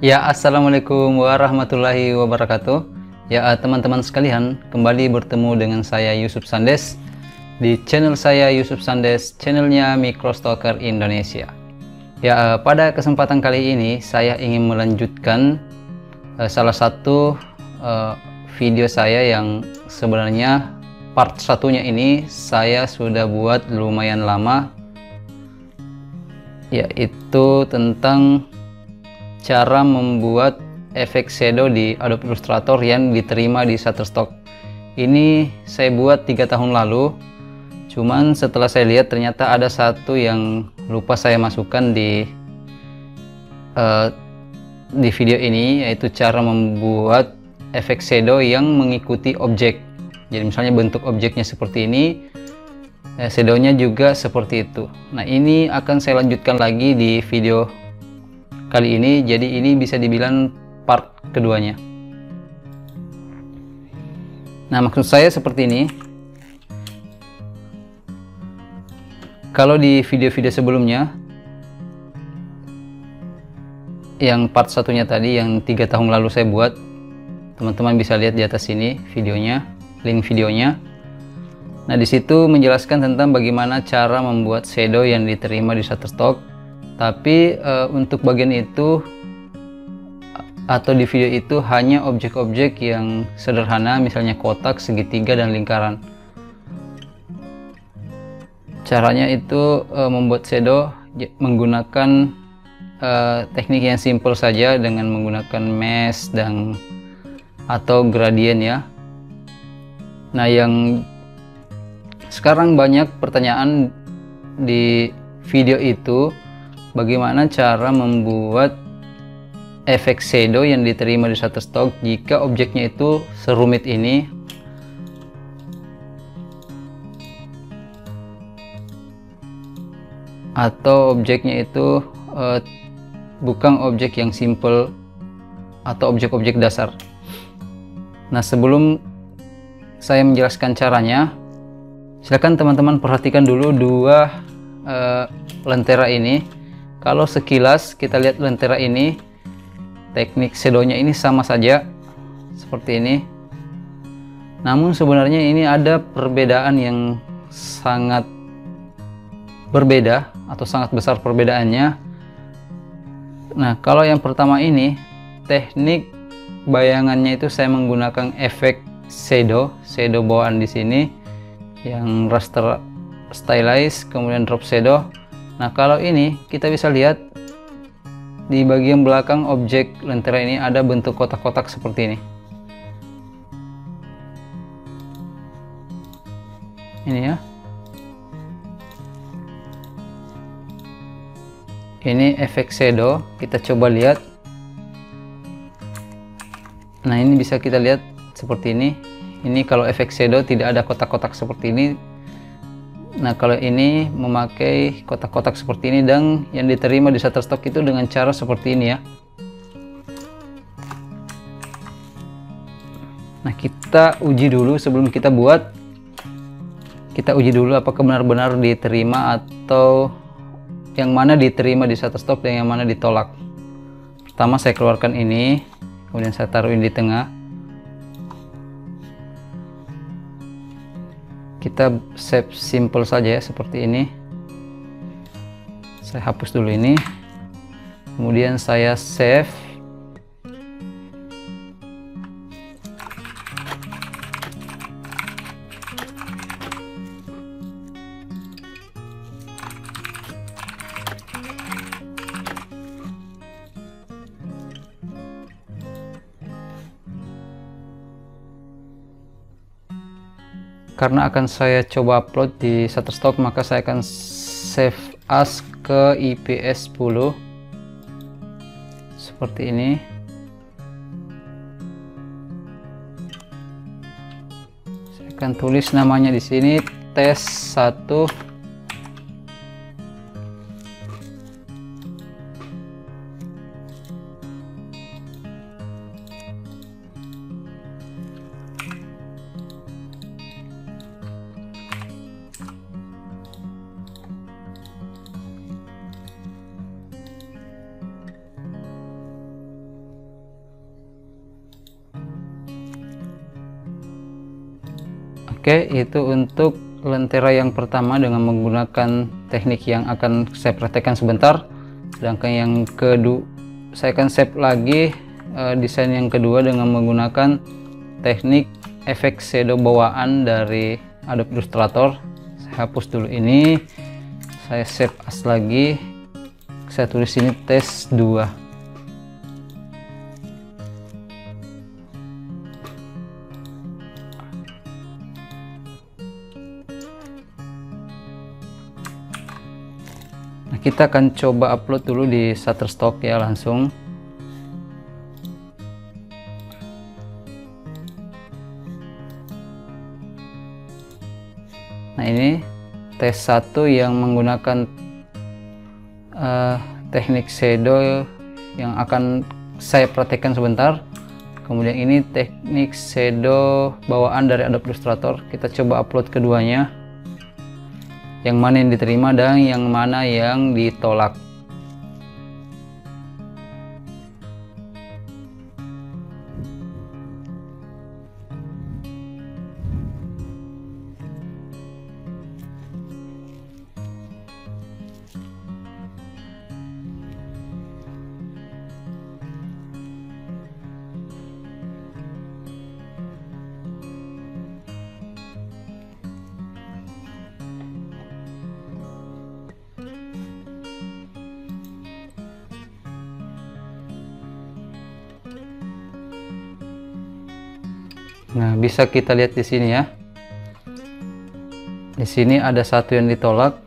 Ya, assalamualaikum warahmatullahi wabarakatuh. Ya, teman-teman sekalian, kembali bertemu dengan saya Yusuf Sandes di channel saya Yusuf Sandes, channelnya Microstalker Indonesia. Ya, pada kesempatan kali ini saya ingin melanjutkan salah satu video saya yang sebenarnya part satunya ini saya sudah buat lumayan lama, yaitu tentang cara membuat efek shadow di Adobe Illustrator yang diterima di Shutterstock. Ini saya buat 3 tahun lalu, cuman setelah saya lihat ternyata ada satu yang lupa saya masukkan di video ini, yaitu cara membuat efek shadow yang mengikuti objek. Jadi misalnya bentuk objeknya seperti ini, shadownya juga seperti itu. Nah, ini akan saya lanjutkan lagi di video kali ini, jadi ini bisa dibilang part keduanya. Nah, maksud saya seperti ini. Kalau di video-video sebelumnya, yang part satunya tadi yang 3 tahun lalu saya buat, teman-teman bisa lihat di atas sini videonya, link videonya. Nah, di situ menjelaskan tentang bagaimana cara membuat shadow yang diterima di Shutterstock. Tapi untuk bagian itu atau di video itu hanya objek-objek yang sederhana, misalnya kotak, segitiga, dan lingkaran. Caranya itu membuat shadow menggunakan teknik yang simple saja dengan menggunakan mesh dan atau gradient ya. Nah, yang sekarang banyak pertanyaan di video itu, bagaimana cara membuat efek shadow yang diterima di Shutterstock jika objeknya itu serumit ini. Atau objeknya itu bukan objek yang simple atau objek-objek dasar. Nah, sebelum saya menjelaskan caranya, silakan teman-teman perhatikan dulu dua lentera ini. Kalau sekilas kita lihat lentera ini, teknik shadownya ini sama saja seperti ini. Namun sebenarnya ini ada perbedaan yang sangat berbeda atau sangat besar perbedaannya. Nah, kalau yang pertama ini, teknik bayangannya itu saya menggunakan efek shadow bawaan di sini yang raster stylize, kemudian drop shadow. Nah, kalau ini kita bisa lihat di bagian belakang objek lentera ini ada bentuk kotak-kotak seperti ini. Ini ya. Ini efek shadow, kita coba lihat. Nah, ini bisa kita lihat seperti ini. Ini kalau efek shadow tidak ada kotak-kotak seperti ini. Nah, kalau ini memakai kotak-kotak seperti ini dan yang diterima di Shutterstock itu dengan cara seperti ini ya. Nah, kita uji dulu sebelum kita buat. Kita uji dulu apakah benar-benar diterima atau yang mana diterima di Shutterstock dan yang mana ditolak. Pertama saya keluarkan ini, kemudian saya taruh ini di tengah. Kita save simple saja ya, seperti ini. Saya hapus dulu ini, kemudian saya save. Karena akan saya coba upload di Shutterstock, maka saya akan save as ke IPS 10 seperti ini. Saya akan tulis namanya di sini tes 1. Oke, itu untuk lentera yang pertama dengan menggunakan teknik yang akan saya praktekkan sebentar. Sedangkan yang kedua, saya akan save lagi desain yang kedua dengan menggunakan teknik efek shadow bawaan dari Adobe Illustrator. Saya hapus dulu ini, saya save as lagi, saya tulis ini tes 2. Nah, kita akan coba upload dulu di Shutterstock ya langsung. Nah, ini tes 1 yang menggunakan teknik shadow yang akan saya praktekkan sebentar. Kemudian ini teknik shadow bawaan dari Adobe Illustrator. Kita coba upload keduanya, yang mana yang diterima dan yang mana yang ditolak. Nah, bisa kita lihat di sini ya. Di sini ada satu yang ditolak.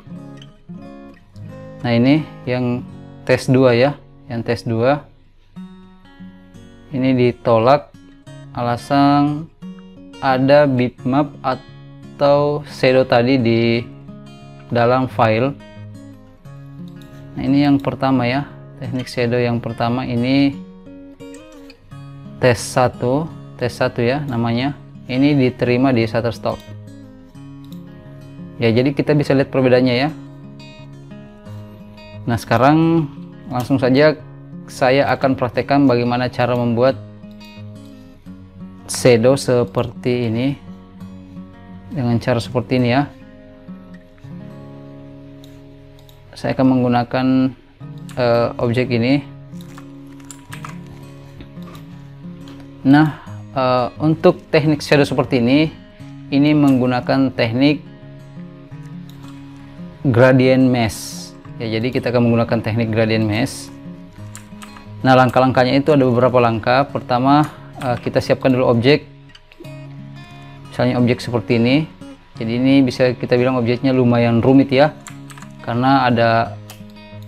Nah, ini yang tes 2 ya, yang tes 2. Ini ditolak alasan ada bitmap atau shadow tadi di dalam file. Nah, ini yang pertama ya, teknik shadow yang pertama ini tes 1 ya namanya. Ini diterima di Shutterstock ya, jadi kita bisa lihat perbedaannya ya. Nah, sekarang langsung saja saya akan praktekkan bagaimana cara membuat shadow seperti ini dengan cara seperti ini ya. Saya akan menggunakan objek ini. Nah, untuk teknik shadow seperti ini menggunakan teknik gradient mesh ya, jadi kita akan menggunakan teknik gradient mesh. Nah, langkah-langkahnya itu ada beberapa langkah. Pertama, kita siapkan dulu objek, misalnya objek seperti ini. Jadi ini bisa kita bilang objeknya lumayan rumit ya, karena ada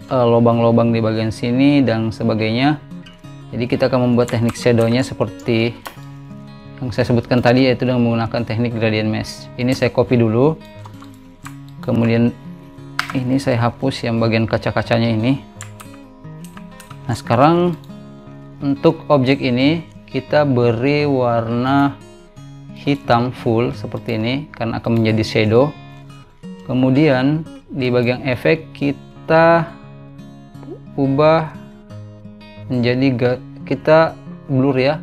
lubang-lubang di bagian sini dan sebagainya. Jadi kita akan membuat teknik shadownya seperti yang saya sebutkan tadi, yaitu dengan menggunakan teknik gradient mesh. Ini saya copy dulu, kemudian ini saya hapus yang bagian kaca-kacanya ini. Nah, sekarang untuk objek ini kita beri warna hitam full seperti ini karena akan menjadi shadow. Kemudian di bagian efek kita ubah menjadi kita blur ya,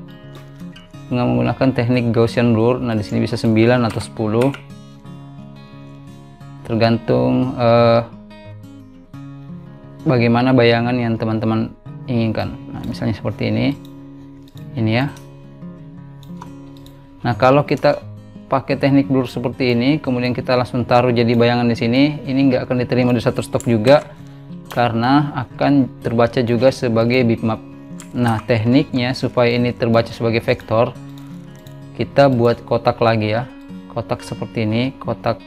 dengan menggunakan teknik Gaussian blur. Nah, di sini bisa 9 atau 10 tergantung bagaimana bayangan yang teman-teman inginkan. Nah, misalnya seperti ini ya. Nah, kalau kita pakai teknik blur seperti ini kemudian kita langsung taruh jadi bayangan di sini, ini nggak akan diterima di Shutterstock juga karena akan terbaca juga sebagai bitmap. Nah, tekniknya supaya ini terbaca sebagai vektor, kita buat kotak lagi ya, kotak seperti ini. Kotak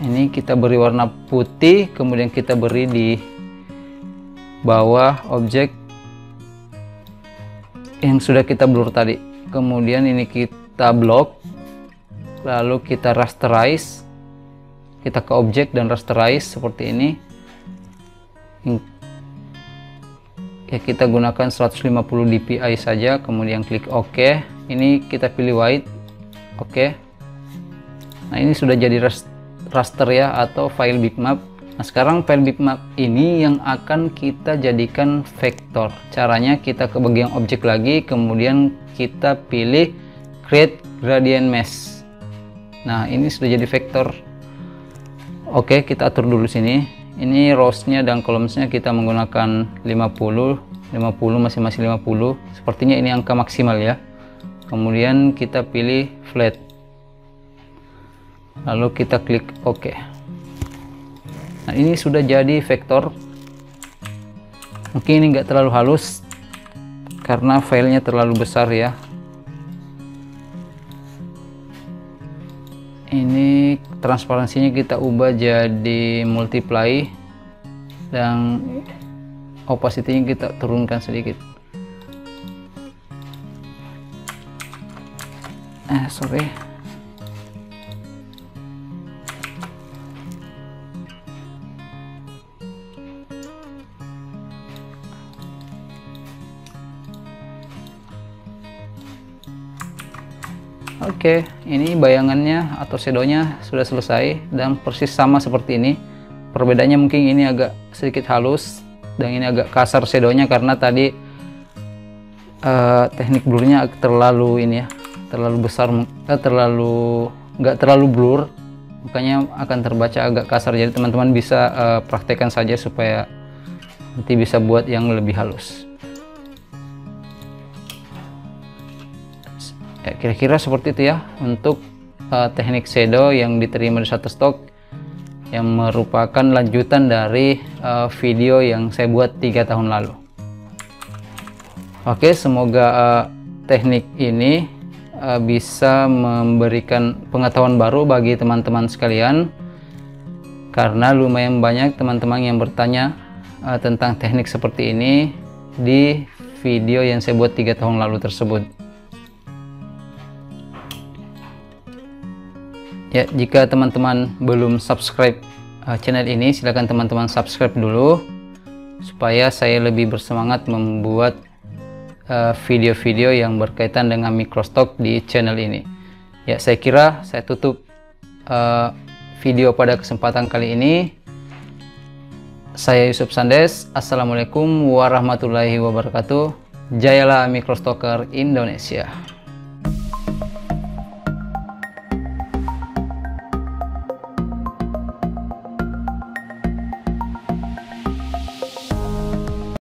ini kita beri warna putih, kemudian kita beri di bawah objek yang sudah kita blur tadi. Kemudian ini kita blok, lalu kita rasterize, kita ke objek dan rasterize seperti ini ya. Kita gunakan 150 dpi saja, kemudian klik OK. Ini kita pilih white, OK. Nah, ini sudah jadi raster ya, atau file bitmap. Nah, sekarang file bitmap ini yang akan kita jadikan vektor. Caranya kita ke bagian objek lagi, kemudian kita pilih create gradient mesh. Nah, ini sudah jadi vektor. Oke, kita atur dulu sini. Ini rows-nya dan columns-nya kita menggunakan 50 masing-masing 50. Sepertinya ini angka maksimal ya. Kemudian kita pilih flat. Lalu kita klik OK. Nah, ini sudah jadi vektor. Mungkin ini enggak terlalu halus karena filenya terlalu besar ya. Ini transparansinya kita ubah jadi multiply dan opacity-nya kita turunkan sedikit. Sorry. Oke, ini bayangannya atau shadownya sudah selesai dan persis sama seperti ini. Perbedaannya mungkin ini agak sedikit halus dan ini agak kasar shadownya karena tadi teknik blurnya terlalu ini ya, terlalu besar, nggak terlalu blur, makanya akan terbaca agak kasar. Jadi teman-teman bisa praktekkan saja supaya nanti bisa buat yang lebih halus. Ya, kira-kira seperti itu ya untuk teknik shadow yang diterima di Shutterstock, yang merupakan lanjutan dari video yang saya buat 3 tahun lalu. Oke, semoga teknik ini bisa memberikan pengetahuan baru bagi teman-teman sekalian, karena lumayan banyak teman-teman yang bertanya tentang teknik seperti ini di video yang saya buat 3 tahun lalu tersebut. Ya, jika teman-teman belum subscribe channel ini, silakan teman-teman subscribe dulu supaya saya lebih bersemangat membuat video-video yang berkaitan dengan microstock di channel ini. Ya, saya kira saya tutup video pada kesempatan kali ini. Saya Yusuf Sandes. Assalamualaikum warahmatullahi wabarakatuh. Jayalah Microstocker Indonesia.